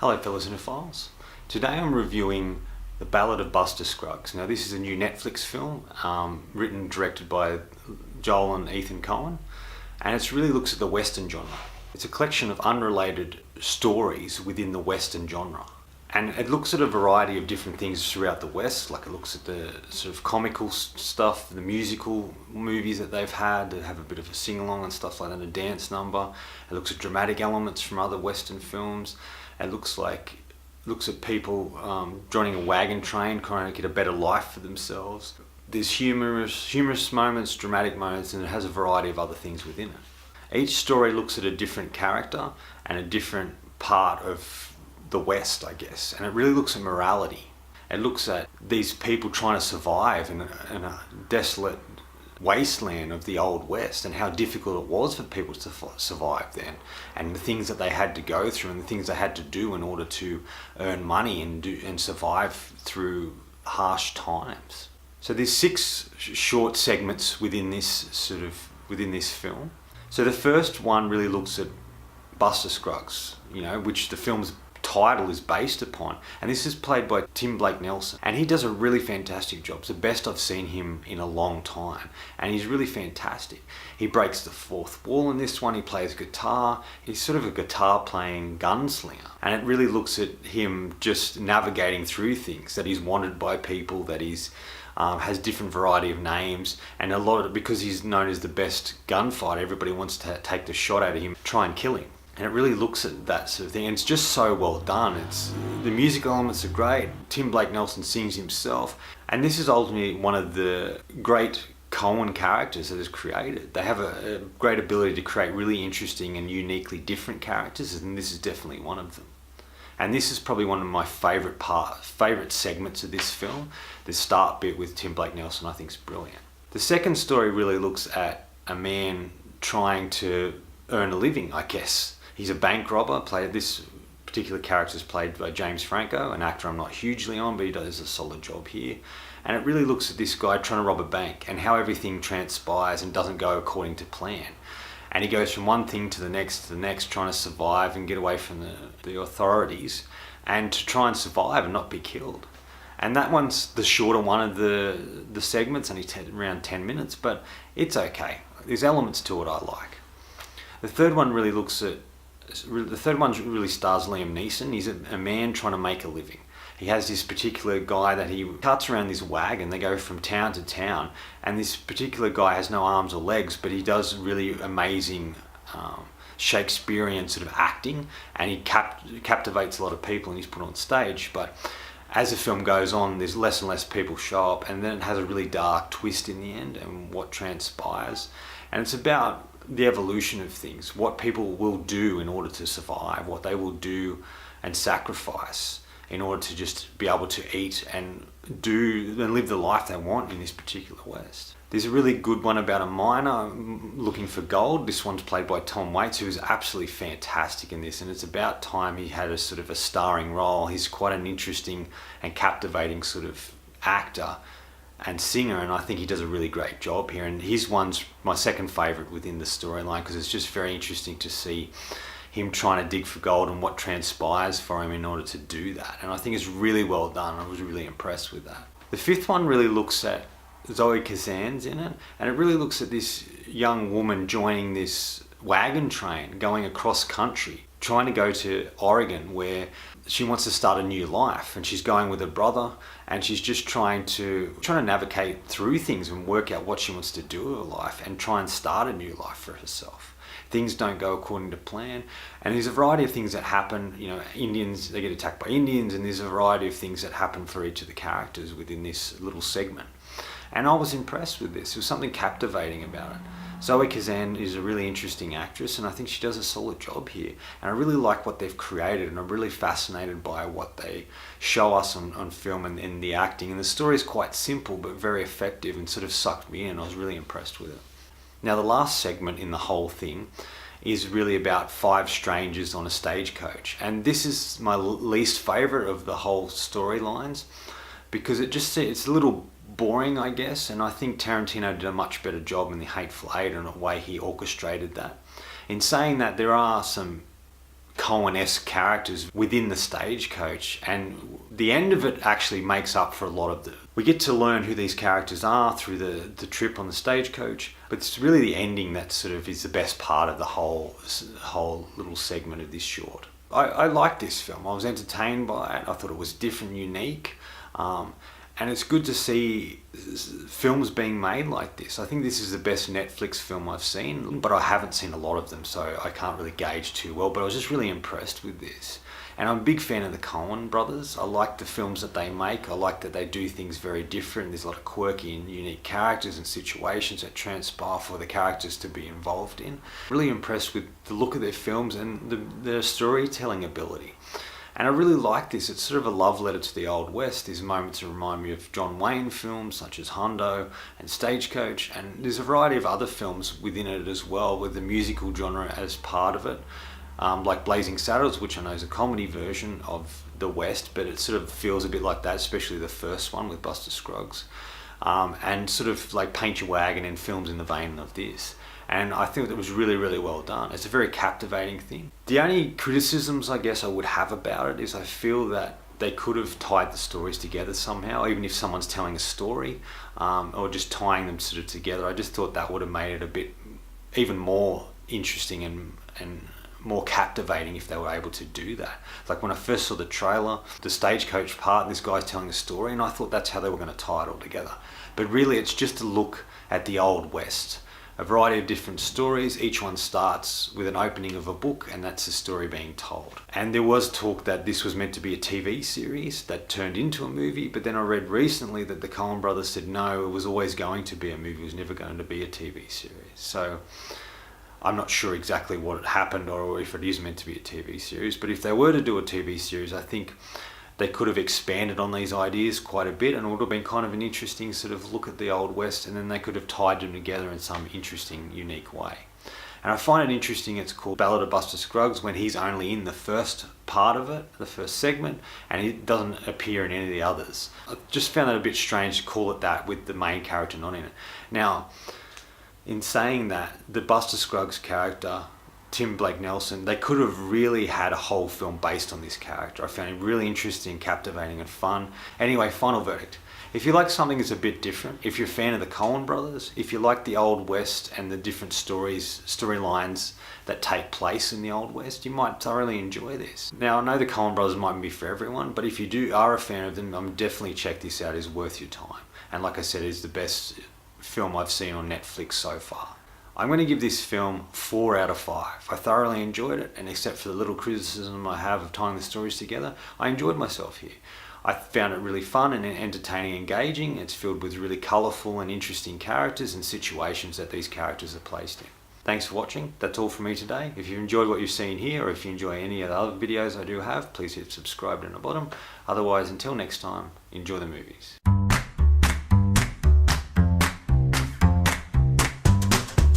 Hello fellow cinephiles. Today I'm reviewing The Ballad of Buster Scruggs. Now this is a new Netflix film, written and directed by Joel and Ethan Coen, and it really looks at the Western genre. It's a collection of unrelated stories within the Western genre. And it looks at a variety of different things throughout the West, like it looks at the sort of comical stuff, the musical movies that they've had that have a bit of a sing-along and stuff like that, a dance number. It looks at dramatic elements from other Western films. It looks at people joining a wagon train, trying to get a better life for themselves. There's humorous moments, dramatic moments, and it has a variety of other things within it. Each story looks at a different character and a different part of the West, I guess, and it really looks at morality. It looks at these people trying to survive in a desolate wasteland of the Old West, and how difficult it was for people to survive then, and the things that they had to go through and the things they had to do in order to earn money and survive through harsh times. So there's 6 short segments within this film. So the first one really looks at Buster Scruggs, which the film's title is based upon, and this is played by Tim Blake Nelson, and he does a really fantastic job. It's the best I've seen him in a long time, and he's really fantastic. He breaks the fourth wall in this one. He plays guitar. He's sort of a guitar playing gunslinger, and it really looks at him just navigating through things, that he's wanted by people, that he's has different variety of names, and a lot of it, because he's known as the best gunfighter, everybody wants to take the shot out of him, try and kill him. And it really looks at that sort of thing, and it's just so well done. The musical elements are great. Tim Blake Nelson sings himself, and this is ultimately one of the great Coen characters that is created. They have a great ability to create really interesting and uniquely different characters, and this is definitely one of them. And this is probably one of my favourite segments of this film. The start bit with Tim Blake Nelson I think is brilliant. The second story really looks at a man trying to earn a living, I guess. He's a bank robber. This particular character is played by James Franco, an actor I'm not hugely on, but he does a solid job here. And it really looks at this guy trying to rob a bank and how everything transpires and doesn't go according to plan. And he goes from one thing to the next, trying to survive and get away from the authorities, and to try and survive and not be killed. And that one's the shorter one of the segments, only around 10 minutes, but it's okay. There's elements to it I like. The third one really stars Liam Neeson. He's a man trying to make a living. He has this particular guy that he cuts around this wagon. They go from town to town, and this particular guy has no arms or legs, but he does really amazing Shakespearean sort of acting, and he captivates a lot of people, and he's put on stage. But as the film goes on, there's less and less people show up, and then it has a really dark twist in the end and what transpires. And it's about the evolution of things, what people will do in order to survive, what they will do and sacrifice in order to just be able to eat and live the life they want in this particular West. There's a really good one about a miner looking for gold. This one's played by Tom Waits, who is absolutely fantastic in this, and it's about time he had a sort of a starring role. He's quite an interesting and captivating sort of actor and singer, and I think he does a really great job here. And his one's my second favourite within the storyline, because it's just very interesting to see him trying to dig for gold and what transpires for him in order to do that. And I think it's really well done. I was really impressed with that. The fifth one really looks at Zoe Kazan's in it, and it really looks at this young woman joining this wagon train going across country, trying to go to Oregon, where she wants to start a new life, and she's going with her brother, and she's just trying to navigate through things and work out what she wants to do with her life and try and start a new life for herself. Things don't go according to plan, and there's a variety of things that happen. Indians, they get attacked by Indians, and there's a variety of things that happen for each of the characters within this little segment. And I was impressed with this. There was something captivating about it. Zoe Kazan is a really interesting actress, and I think she does a solid job here. And I really like what they've created, and I'm really fascinated by what they show us on film and in the acting. And the story is quite simple, but very effective, and sort of sucked me in. I was really impressed with it. Now, the last segment in the whole thing is really about 5 strangers on a stagecoach. And this is my least favourite of the whole storylines, because it's a little boring, I guess, and I think Tarantino did a much better job in The Hateful Eight and the way he orchestrated that. In saying that, there are some Coen-esque characters within the stagecoach, and the end of it actually makes up for a lot of we get to learn who these characters are through the trip on the stagecoach, but it's really the ending that sort of is the best part of the whole little segment of this short. I liked this film. I was entertained by it. I thought it was different, unique, and it's good to see films being made like this. I think this is the best Netflix film I've seen, but I haven't seen a lot of them, so I can't really gauge too well, but I was just really impressed with this. And I'm a big fan of the Coen brothers. I like the films that they make. I like that they do things very different. There's a lot of quirky and unique characters and situations that transpire for the characters to be involved in. Really impressed with the look of their films and their storytelling ability. And I really like this. It's sort of a love letter to the Old West. There's moments that remind me of John Wayne films such as Hondo and Stagecoach, and there's a variety of other films within it as well with the musical genre as part of it. Like Blazing Saddles, which I know is a comedy version of the West, but it sort of feels a bit like that, especially the first one with Buster Scruggs. And sort of like Paint Your Wagon and films in the vein of this. And I think it was really, really well done. It's a very captivating thing. The only criticisms I guess I would have about it is I feel that they could have tied the stories together somehow, even if someone's telling a story, or just tying them sort of together. I just thought that would have made it a bit even more interesting and more captivating if they were able to do that. Like when I first saw the trailer, the stagecoach part, this guy's telling a story, and I thought that's how they were going to tie it all together. But really it's just a look at the Old West. A variety of different stories, each one starts with an opening of a book, and that's the story being told. And there was talk that this was meant to be a TV series that turned into a movie, but then I read recently that the Coen brothers said no, it was always going to be a movie, it was never going to be a TV series. So I'm not sure exactly what happened or if it is meant to be a TV series, but if they were to do a TV series, I think they could have expanded on these ideas quite a bit, and it would have been kind of an interesting sort of look at the Old West, and then they could have tied them together in some interesting, unique way. And I find it interesting it's called Ballad of Buster Scruggs when he's only in the first part of it, the first segment, and he doesn't appear in any of the others. I just found that a bit strange to call it that with the main character not in it. Now, in saying that, the Buster Scruggs character, Tim Blake Nelson, they could have really had a whole film based on this character. I found him really interesting, captivating and fun. Anyway, final verdict. If you like something that's a bit different, if you're a fan of the Coen brothers, if you like the Old West and the different storylines that take place in the Old West, you might thoroughly enjoy this. Now, I know the Coen brothers mightn't be for everyone, but if you are a fan of them, I'm definitely check this out. It's worth your time. And like I said, it's the best film I've seen on Netflix so far. I'm going to give this film 4 out of 5. I thoroughly enjoyed it, and except for the little criticism I have of tying the stories together, I enjoyed myself here. I found it really fun and entertaining and engaging. It's filled with really colourful and interesting characters and situations that these characters are placed in. Thanks for watching. That's all from me today. If you enjoyed what you've seen here, or if you enjoy any of the other videos I do have, please hit subscribe down the bottom. Otherwise, until next time, enjoy the movies.